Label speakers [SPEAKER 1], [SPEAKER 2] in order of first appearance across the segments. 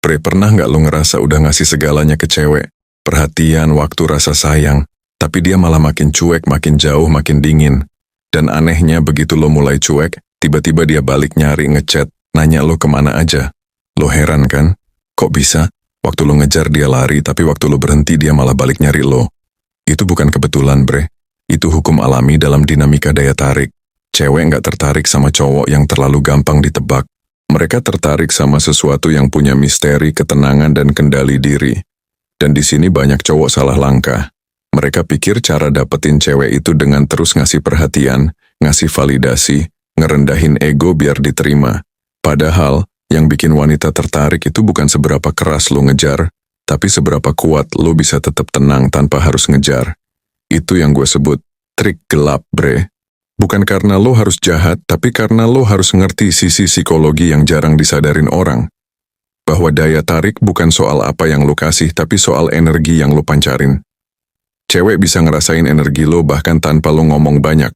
[SPEAKER 1] Pernah nggak lo ngerasa udah ngasih segalanya ke cewek? Perhatian, waktu, rasa sayang. Tapi dia malah makin cuek, makin jauh, makin dingin. Dan anehnya begitu lo mulai cuek, tiba-tiba dia balik nyari, ngechat, nanya lo kemana aja. Lo heran kan? Kok bisa? Waktu lo ngejar dia lari, tapi waktu lo berhenti dia malah balik nyari lo. Itu bukan kebetulan, bre. Itu hukum alami dalam dinamika daya tarik. Cewek nggak tertarik sama cowok yang terlalu gampang ditebak. Mereka tertarik sama sesuatu yang punya misteri, ketenangan, dan kendali diri. Dan di sini banyak cowok salah langkah. Mereka pikir cara dapetin cewek itu dengan terus ngasih perhatian, ngasih validasi, ngerendahin ego biar diterima. Padahal, yang bikin wanita tertarik itu bukan seberapa keras lo ngejar, tapi seberapa kuat lo bisa tetap tenang tanpa harus ngejar. Itu yang gue sebut trik gelap, bre. Bukan karena lo harus jahat, tapi karena lo harus ngerti sisi psikologi yang jarang disadarin orang. Bahwa daya tarik bukan soal apa yang lo kasih, tapi soal energi yang lo pancarin. Cewek bisa ngerasain energi lo bahkan tanpa lo ngomong banyak.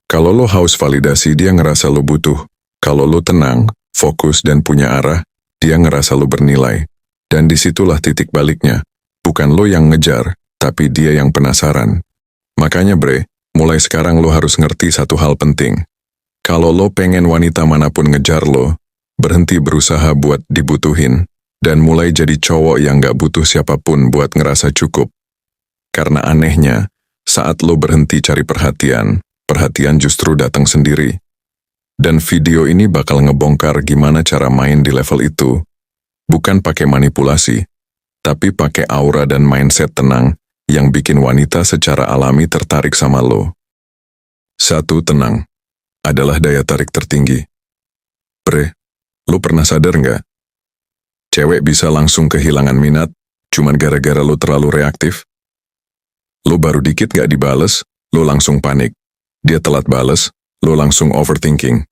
[SPEAKER 1] Kalau lo haus validasi, dia ngerasa lo butuh. Kalau lo tenang, fokus, dan punya arah, dia ngerasa lo bernilai. Dan disitulah titik baliknya. Bukan lo yang ngejar, tapi dia yang penasaran. Makanya bre, mulai sekarang lo harus ngerti satu hal penting. Kalau lo pengen wanita manapun ngejar lo, berhenti berusaha buat dibutuhin, dan mulai jadi cowok yang gak butuh siapapun buat ngerasa cukup. Karena anehnya, saat lo berhenti cari perhatian, perhatian justru datang sendiri. Dan video ini bakal ngebongkar gimana cara main di level itu. Bukan pakai manipulasi, tapi pakai aura dan mindset tenang yang bikin wanita secara alami tertarik sama lo. 1. Tenang adalah daya tarik tertinggi. Bre, lo pernah sadar nggak? Cewek bisa langsung kehilangan minat cuman gara-gara lo terlalu reaktif. Lo baru dikit gak dibales, lo langsung panik. Dia telat bales, lo langsung overthinking.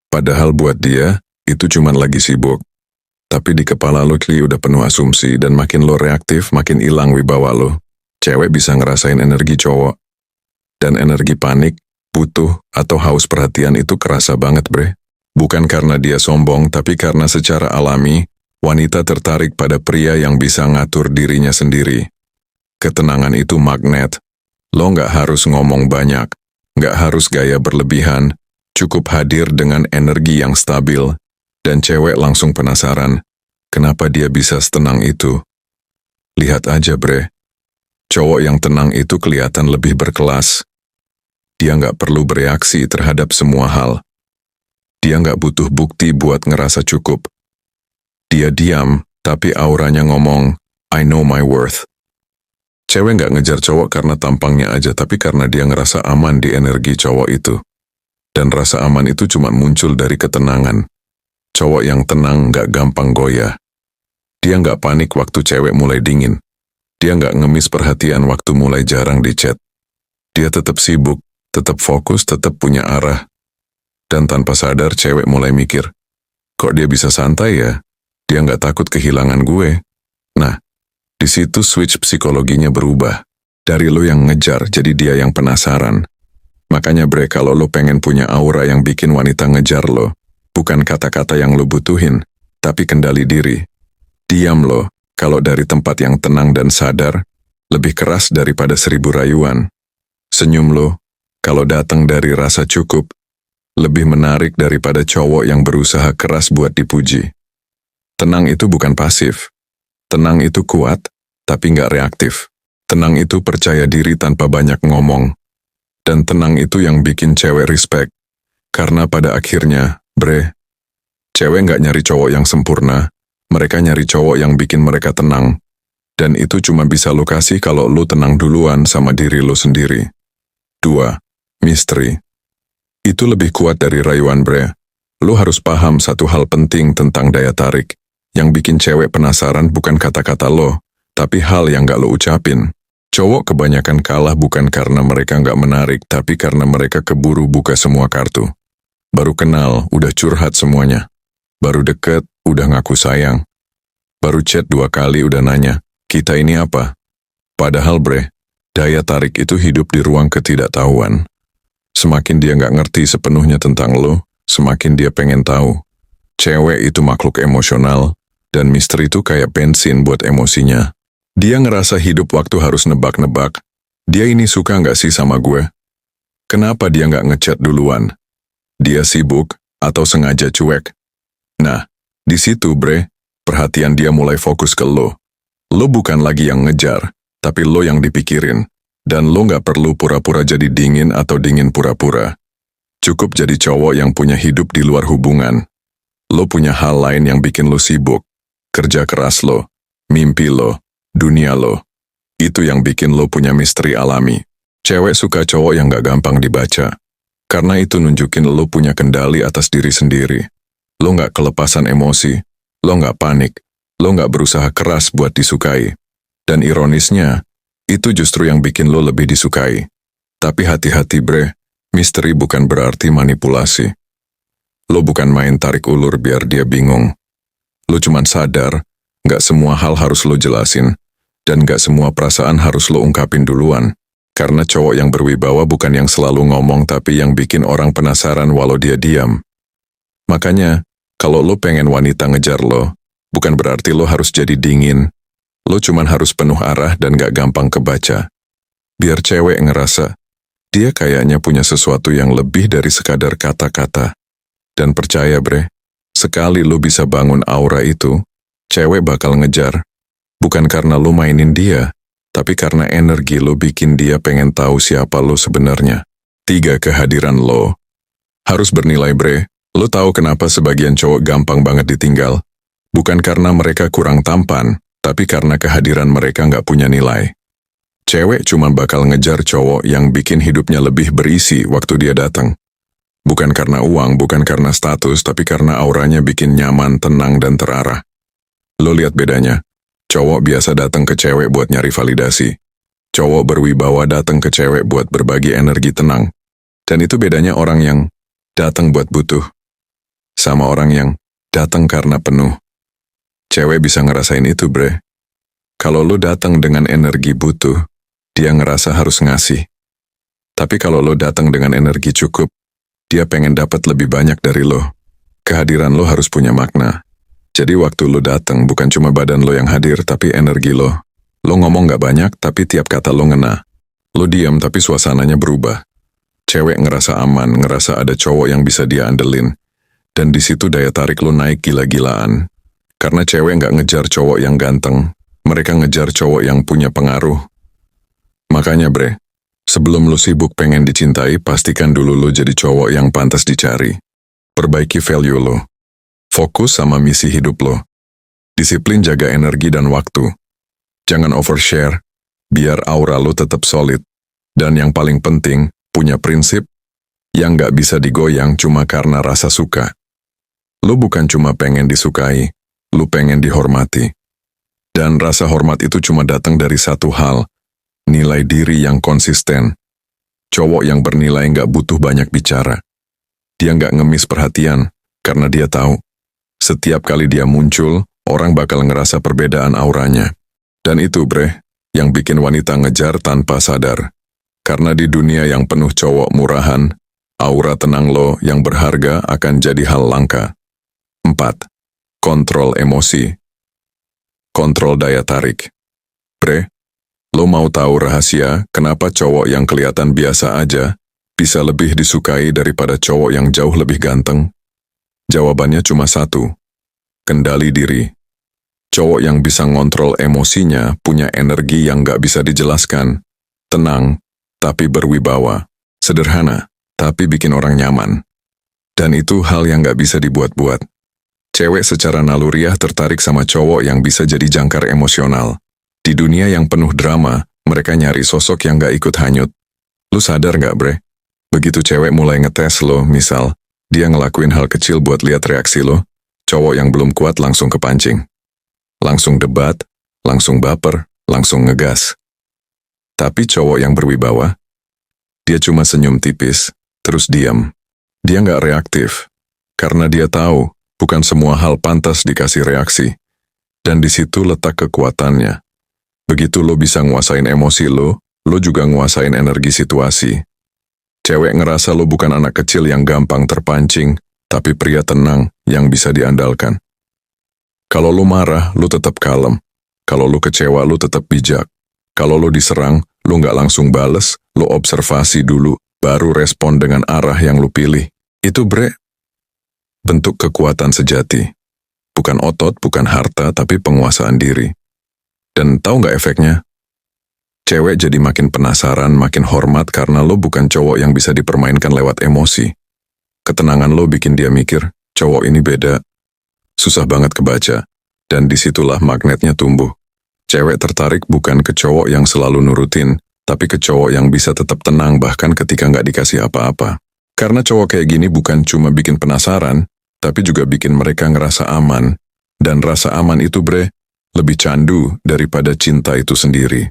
[SPEAKER 1] Padahal buat dia, itu cuman lagi sibuk. Tapi di kepala lo udah penuh asumsi dan makin lo reaktif, makin hilang wibawa lo. Cewek bisa ngerasain energi cowok. Dan energi panik, butuh, atau haus perhatian itu kerasa banget bre. Bukan karena dia sombong, tapi karena secara alami, wanita tertarik pada pria yang bisa ngatur dirinya sendiri. Ketenangan itu magnet. Lo nggak harus ngomong banyak, nggak harus gaya berlebihan, cukup hadir dengan energi yang stabil. Dan cewek langsung penasaran, kenapa dia bisa setenang itu. Lihat aja bre, cowok yang tenang itu kelihatan lebih berkelas. Dia nggak perlu bereaksi terhadap semua hal. Dia nggak butuh bukti buat ngerasa cukup. Dia diam, tapi auranya ngomong, I know my worth. Cewek nggak ngejar cowok karena tampangnya aja, tapi karena dia ngerasa aman di energi cowok itu. Dan rasa aman itu cuma muncul dari ketenangan. Cowok yang tenang nggak gampang goyah. Dia nggak panik waktu cewek mulai dingin. Dia nggak ngemis perhatian waktu mulai jarang di chat. Dia tetap sibuk, tetap fokus, tetap punya arah. Dan tanpa sadar cewek mulai mikir, kok dia bisa santai ya? Dia nggak takut kehilangan gue. Nah, di situ switch psikologinya berubah. Dari lo yang ngejar, jadi dia yang penasaran. Makanya bre, kalau lo pengen punya aura yang bikin wanita ngejar lo, bukan kata-kata yang lo butuhin, tapi kendali diri. Diam lo, kalau dari tempat yang tenang dan sadar, lebih keras daripada 1000 rayuan. Senyum lo, kalau datang dari rasa cukup, lebih menarik daripada cowok yang berusaha keras buat dipuji. Tenang itu bukan pasif. Tenang itu kuat, tapi nggak reaktif. Tenang itu percaya diri tanpa banyak ngomong. Dan tenang itu yang bikin cewek respect. Karena pada akhirnya, bre, cewek nggak nyari cowok yang sempurna, mereka nyari cowok yang bikin mereka tenang. Dan itu cuma bisa lo kasih kalau lo tenang duluan sama diri lo sendiri. 2. Misteri. Itu lebih kuat dari rayuan bre. Lo harus paham satu hal penting tentang daya tarik. Yang bikin cewek penasaran bukan kata-kata lo, tapi hal yang gak lo ucapin. Cowok kebanyakan kalah bukan karena mereka gak menarik, tapi karena mereka keburu buka semua kartu. Baru kenal, udah curhat semuanya. Baru deket, udah ngaku sayang. Baru chat 2 kali udah nanya, kita ini apa? Padahal bre, daya tarik itu hidup di ruang ketidaktahuan. Semakin dia gak ngerti sepenuhnya tentang lo, semakin dia pengen tahu. Cewek itu makhluk emosional, Dan misteri itu kayak bensin buat emosinya. Dia ngerasa hidup waktu harus nebak-nebak. Dia ini suka nggak sih sama gue? Kenapa dia nggak ngechat duluan? Dia sibuk atau sengaja cuek? Nah, di situ bre, perhatian dia mulai fokus ke lo. Lo bukan lagi yang ngejar, tapi lo yang dipikirin. Dan lo nggak perlu pura-pura jadi dingin atau dingin pura-pura. Cukup jadi cowok yang punya hidup di luar hubungan. Lo punya hal lain yang bikin lo sibuk. Kerja keras lo, mimpi lo, dunia lo. Itu yang bikin lo punya misteri alami. Cewek suka cowok yang gak gampang dibaca. Karena itu nunjukin lo punya kendali atas diri sendiri. Lo gak kelepasan emosi. Lo gak panik. Lo gak berusaha keras buat disukai. Dan ironisnya, itu justru yang bikin lo lebih disukai. Tapi hati-hati bre, misteri bukan berarti manipulasi. Lo bukan main tarik ulur biar dia bingung. Lo cuman sadar, gak semua hal harus lo jelasin, dan gak semua perasaan harus lo ungkapin duluan. Karena cowok yang berwibawa bukan yang selalu ngomong tapi yang bikin orang penasaran walau dia diam. Makanya, kalau lo pengen wanita ngejar lo, bukan berarti lo harus jadi dingin. Lo cuman harus penuh arah dan gak gampang kebaca. Biar cewek ngerasa, dia kayaknya punya sesuatu yang lebih dari sekadar kata-kata. Dan percaya bre, sekali lo bisa bangun aura itu, cewek bakal ngejar. Bukan karena lo mainin dia, tapi karena energi lo bikin dia pengen tahu siapa lo sebenarnya. 3. Kehadiran lo harus bernilai bre. Lo tahu kenapa sebagian cowok gampang banget ditinggal? Bukan karena mereka kurang tampan, tapi karena kehadiran mereka nggak punya nilai. Cewek cuma bakal ngejar cowok yang bikin hidupnya lebih berisi waktu dia datang. Bukan karena uang, bukan karena status, tapi karena auranya bikin nyaman, tenang, dan terarah. Lo lihat bedanya. Cowok biasa datang ke cewek buat nyari validasi. Cowok berwibawa datang ke cewek buat berbagi energi tenang. Dan itu bedanya orang yang datang buat butuh, sama orang yang datang karena penuh. Cewek bisa ngerasain itu bre. Kalau lo datang dengan energi butuh, dia ngerasa harus ngasih. Tapi kalau lo datang dengan energi cukup, dia pengen dapat lebih banyak dari lo. Kehadiran lo harus punya makna. Jadi waktu lo datang bukan cuma badan lo yang hadir, tapi energi lo. Lo ngomong gak banyak, tapi tiap kata lo ngena. Lo diam, tapi suasananya berubah. Cewek ngerasa aman, ngerasa ada cowok yang bisa dia andelin. Dan di situ daya tarik lo naik gila-gilaan. Karena cewek gak ngejar cowok yang ganteng. Mereka ngejar cowok yang punya pengaruh. Makanya bre, sebelum lo sibuk pengen dicintai, pastikan dulu lo jadi cowok yang pantas dicari. Perbaiki value lo. Fokus sama misi hidup lo. Disiplin jaga energi dan waktu. Jangan overshare, biar aura lo tetap solid. Dan yang paling penting, punya prinsip yang gak bisa digoyang cuma karena rasa suka. Lo bukan cuma pengen disukai, lo pengen dihormati. Dan rasa hormat itu cuma datang dari satu hal, nilai diri yang konsisten. Cowok yang bernilai gak butuh banyak bicara. Dia gak ngemis perhatian, karena dia tahu. Setiap kali dia muncul, orang bakal ngerasa perbedaan auranya. Dan itu bre, yang bikin wanita ngejar tanpa sadar. Karena di dunia yang penuh cowok murahan, aura tenang lo yang berharga akan jadi hal langka. 4. Kontrol emosi. Kontrol daya tarik. Bre, lo mau tahu rahasia kenapa cowok yang kelihatan biasa aja bisa lebih disukai daripada cowok yang jauh lebih ganteng? Jawabannya cuma satu, kendali diri. Cowok yang bisa ngontrol emosinya punya energi yang gak bisa dijelaskan. Tenang, tapi berwibawa. Sederhana, tapi bikin orang nyaman. Dan itu hal yang gak bisa dibuat-buat. Cewek secara naluriah tertarik sama cowok yang bisa jadi jangkar emosional. Di dunia yang penuh drama, mereka nyari sosok yang gak ikut hanyut. Lu sadar gak bre? Begitu cewek mulai ngetes lo, misal, dia ngelakuin hal kecil buat lihat reaksi lo, cowok yang belum kuat langsung kepancing. Langsung debat, langsung baper, langsung ngegas. Tapi cowok yang berwibawa, dia cuma senyum tipis, terus diam. Dia nggak reaktif, karena dia tahu bukan semua hal pantas dikasih reaksi. Dan di situ letak kekuatannya. Begitu lo bisa nguasain emosi lo juga nguasain energi situasi. Cewek ngerasa lo bukan anak kecil yang gampang terpancing, tapi pria tenang yang bisa diandalkan. Kalau lu marah, lu tetap kalem. Kalau lu kecewa, lu tetap bijak. Kalau lu diserang, lu nggak langsung bales, lu observasi dulu, baru respon dengan arah yang lu pilih. Itu bentuk kekuatan sejati. Bukan otot, bukan harta, tapi penguasaan diri. Dan tahu nggak efeknya? Cewek jadi makin penasaran, makin hormat karena lo bukan cowok yang bisa dipermainkan lewat emosi. Ketenangan lo bikin dia mikir, cowok ini beda. Susah banget kebaca. Dan disitulah magnetnya tumbuh. Cewek tertarik bukan ke cowok yang selalu nurutin, tapi ke cowok yang bisa tetap tenang bahkan ketika nggak dikasih apa-apa. Karena cowok kayak gini bukan cuma bikin penasaran, tapi juga bikin mereka ngerasa aman. Dan rasa aman itu lebih candu daripada cinta itu sendiri.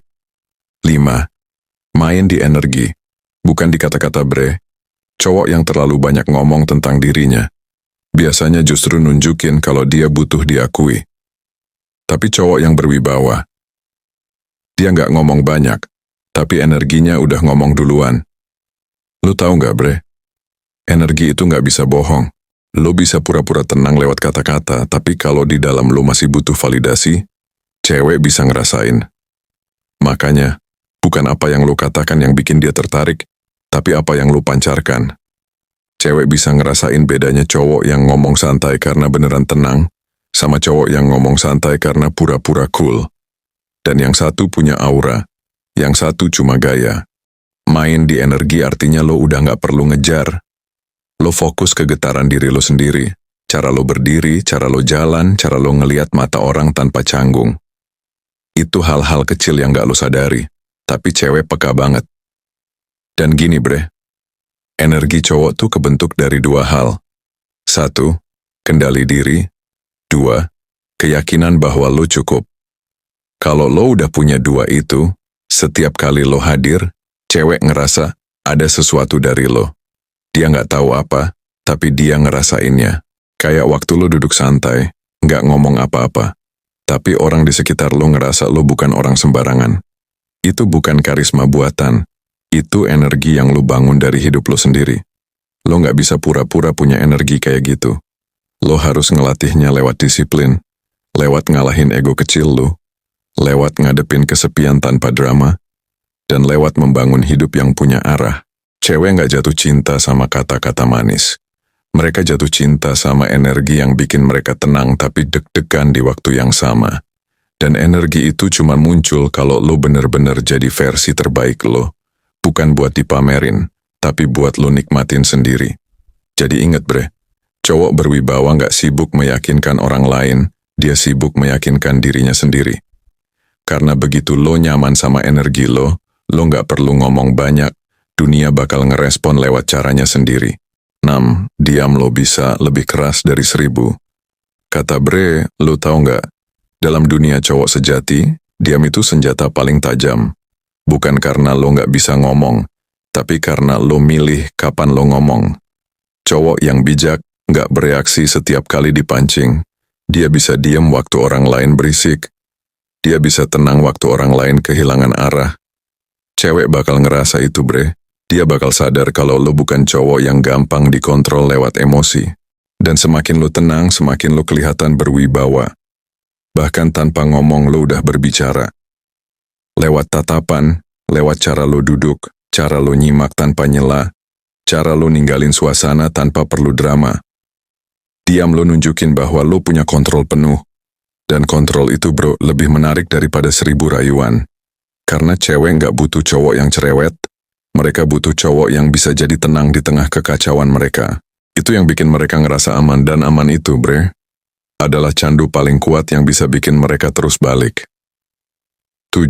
[SPEAKER 1] 5. Main di energi. Bukan di kata-kata Cowok yang terlalu banyak ngomong tentang dirinya. Biasanya justru nunjukin kalau dia butuh diakui. Tapi cowok yang berwibawa. Dia nggak ngomong banyak, tapi energinya udah ngomong duluan. Lu tahu nggak energi itu nggak bisa bohong. Lu bisa pura-pura tenang lewat kata-kata, tapi kalau di dalam lu masih butuh validasi, cewek bisa ngerasain. Makanya, bukan apa yang lu katakan yang bikin dia tertarik, tapi apa yang lu pancarkan. Cewek bisa ngerasain bedanya cowok yang ngomong santai karena beneran tenang, sama cowok yang ngomong santai karena pura-pura cool. Dan yang satu punya aura, yang satu cuma gaya. Main di energi artinya lo udah nggak perlu ngejar. Lo fokus ke getaran diri lo sendiri, cara lo berdiri, cara lo jalan, cara lo ngeliat mata orang tanpa canggung. Itu hal-hal kecil yang nggak lo sadari, tapi cewek peka banget. Dan gini energi cowok tuh kebentuk dari 2 hal. 1. Kendali diri. 2. Keyakinan bahwa lo cukup. Kalau lo udah punya 2 itu, setiap kali lo hadir, cewek ngerasa ada sesuatu dari lo. Dia nggak tahu apa, tapi dia ngerasainnya. Kayak waktu lo duduk santai, nggak ngomong apa-apa. Tapi orang di sekitar lo ngerasa lo bukan orang sembarangan. Itu bukan karisma buatan. Itu energi yang lo bangun dari hidup lo sendiri. Lo nggak bisa pura-pura punya energi kayak gitu. Lo harus ngelatihnya lewat disiplin, lewat ngalahin ego kecil lo, lewat ngadepin kesepian tanpa drama, dan lewat membangun hidup yang punya arah. Cewek nggak jatuh cinta sama kata-kata manis. Mereka jatuh cinta sama energi yang bikin mereka tenang tapi deg-degan di waktu yang sama. Dan energi itu cuma muncul kalau lo bener-bener jadi versi terbaik lo. Bukan buat dipamerin, tapi buat lo nikmatin sendiri. Jadi inget cowok berwibawa nggak sibuk meyakinkan orang lain, dia sibuk meyakinkan dirinya sendiri. Karena begitu lo nyaman sama energi lo nggak perlu ngomong banyak, dunia bakal ngerespon lewat caranya sendiri. 6. Diam lo bisa lebih keras dari 1000. Kata lo tahu nggak? Dalam dunia cowok sejati, diam itu senjata paling tajam. Bukan karena lo nggak bisa ngomong, tapi karena lo milih kapan lo ngomong. Cowok yang bijak nggak bereaksi setiap kali dipancing. Dia bisa diam waktu orang lain berisik. Dia bisa tenang waktu orang lain kehilangan arah. Cewek bakal ngerasa itu Dia bakal sadar kalau lo bukan cowok yang gampang dikontrol lewat emosi. Dan semakin lo tenang, semakin lo kelihatan berwibawa. Bahkan tanpa ngomong lo udah berbicara. Lewat tatapan, lewat cara lo duduk, cara lo nyimak tanpa nyela, cara lo ninggalin suasana tanpa perlu drama. Diam lo nunjukin bahwa lo punya kontrol penuh. Dan kontrol itu lebih menarik daripada 1000 rayuan. Karena cewek nggak butuh cowok yang cerewet, mereka butuh cowok yang bisa jadi tenang di tengah kekacauan mereka. Itu yang bikin mereka ngerasa aman, dan aman itu adalah candu paling kuat yang bisa bikin mereka terus balik. 7.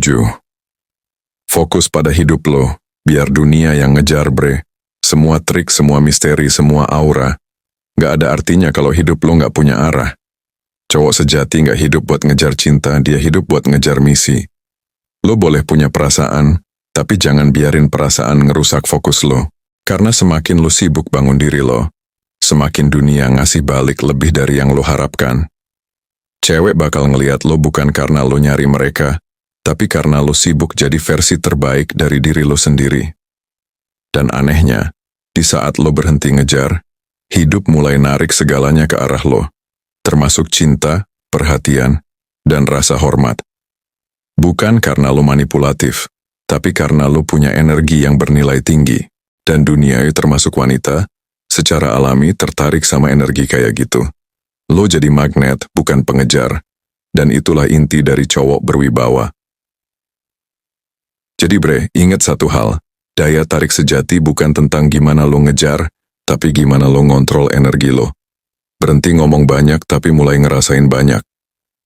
[SPEAKER 1] Fokus pada hidup lo, biar dunia yang ngejar Semua trik, semua misteri, semua aura. Nggak ada artinya kalau hidup lo nggak punya arah. Cowok sejati nggak hidup buat ngejar cinta, dia hidup buat ngejar misi. Lo boleh punya perasaan, tapi jangan biarin perasaan ngerusak fokus lo. Karena semakin lo sibuk bangun diri lo, semakin dunia ngasih balik lebih dari yang lo harapkan. Cewek bakal ngeliat lo bukan karena lo nyari mereka, tapi karena lo sibuk jadi versi terbaik dari diri lo sendiri. Dan anehnya, di saat lo berhenti ngejar, hidup mulai narik segalanya ke arah lo. Termasuk cinta, perhatian, dan rasa hormat. Bukan karena lo manipulatif, tapi karena lo punya energi yang bernilai tinggi. Dan dunia termasuk wanita, secara alami tertarik sama energi kayak gitu. Lo jadi magnet, bukan pengejar. Dan itulah inti dari cowok berwibawa. Jadi bre, ingat satu hal. Daya tarik sejati bukan tentang gimana lo ngejar, tapi gimana lo ngontrol energi lo. Berhenti ngomong banyak, tapi mulai ngerasain banyak.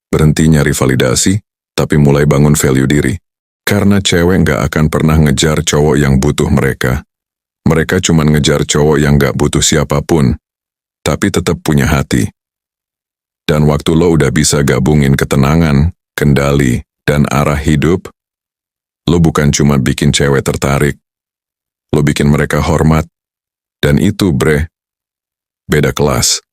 [SPEAKER 1] Berhenti nyari validasi, tapi mulai bangun value diri. Karena cewek nggak akan pernah ngejar cowok yang butuh mereka. Mereka cuma ngejar cowok yang nggak butuh siapapun, tapi tetap punya hati. Dan waktu lo udah bisa gabungin ketenangan, kendali, dan arah hidup, lo bukan cuma bikin cewek tertarik, lo bikin mereka hormat. Dan itu bre, beda kelas.